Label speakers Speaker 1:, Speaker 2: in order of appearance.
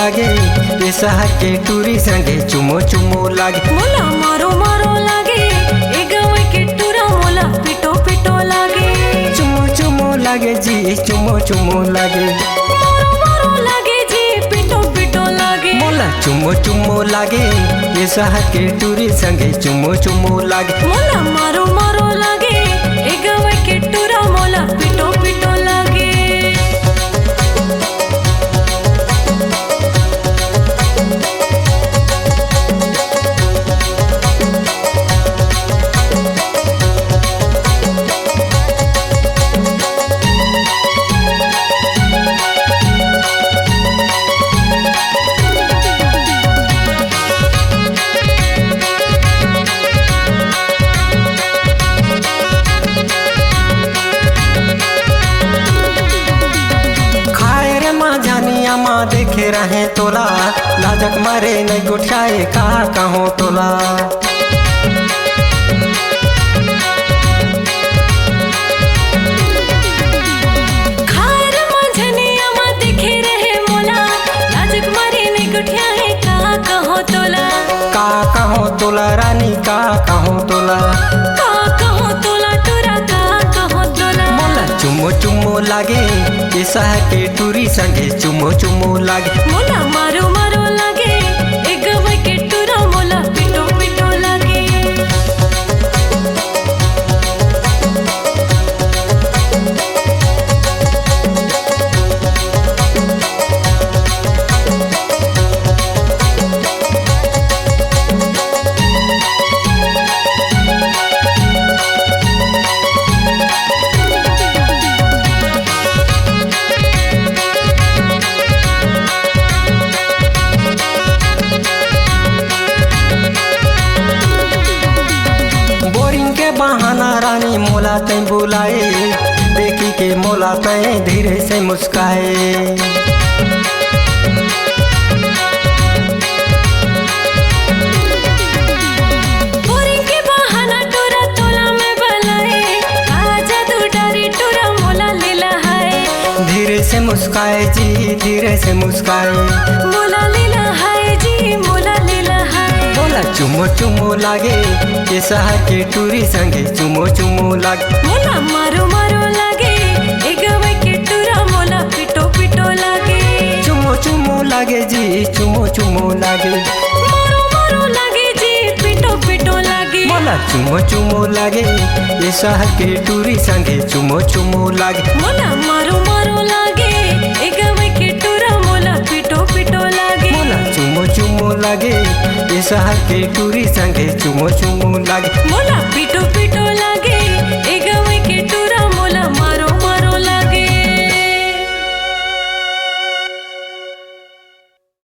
Speaker 1: लागे ये शहर के टूरी संगे चुमो चुमो लागे।
Speaker 2: मोला मारो मारो लागे ए गाँव के टूरा मोला पिटो पिटो लागे।
Speaker 1: चुमो चुमो लागे जी चुमो चुमो लागे।
Speaker 2: मारो मारो लागे जी पिटो पिटो लागे।
Speaker 1: मोला चुमो चुमो लागे ये शहर के टूरी संगे चुमो चुमो लागे।
Speaker 2: मोला मारो मारो लागे ए गाँव के टूरा मोला पिटो पिटो लागे।
Speaker 1: माँ देखे रहे तोला लाजक मारे नहीं गुठाए कहा कहो तोला।
Speaker 2: खार माझनिया माँ देखे रहे मोला लाजक मारे नहीं गुठाए कहा कहो तोला।
Speaker 1: का कहो तोला रानी का कहो तोला।
Speaker 2: का कहो तोला टूरा का कहो तोला।
Speaker 1: मोला चुमो चुमो लागे ये शहर के टूरी संगे चुमो चुमो लागे।
Speaker 2: मोला मारो मारो लागे ए गाँव के टूरा मोला पिटो पिटो लागे।
Speaker 1: बहाना रानी मोला तै बुलाए देखी के मोला तै धीरे से मुस्काए।
Speaker 2: बोरिंग के बहाना टूरा तोला में बलाए आजा तू डारी टूरा मोला लीला है।
Speaker 1: धीरे से मुस्काए जी धीरे से मुस्काए।
Speaker 2: मोला लीला है जी मोला लीला है।
Speaker 1: मोला चुमो चुमो लागे ये शहर के टूरी संगे चुमो चुमो लागे।
Speaker 2: मोला मारो मारो लागे ए गाँव के टूरा मोला पिटो पिटो लागे।
Speaker 1: चुमो चुमो लागे जी चुमो चुमो लागे।
Speaker 2: मारो मारो लागे जी पिटो पिटो लागे।
Speaker 1: मोला चुमो चुमो लागे ये शहर के टूरी संगे चुमो चुमो लागे।
Speaker 2: मोला मारो मारो लागे ए गाँव के टूरा मोला पिटो पिटो लागे।
Speaker 1: मोला चुमो चुमो लागे ये शहर के टूरी संगे चुमो चुमो लागे।
Speaker 2: मोला पिटो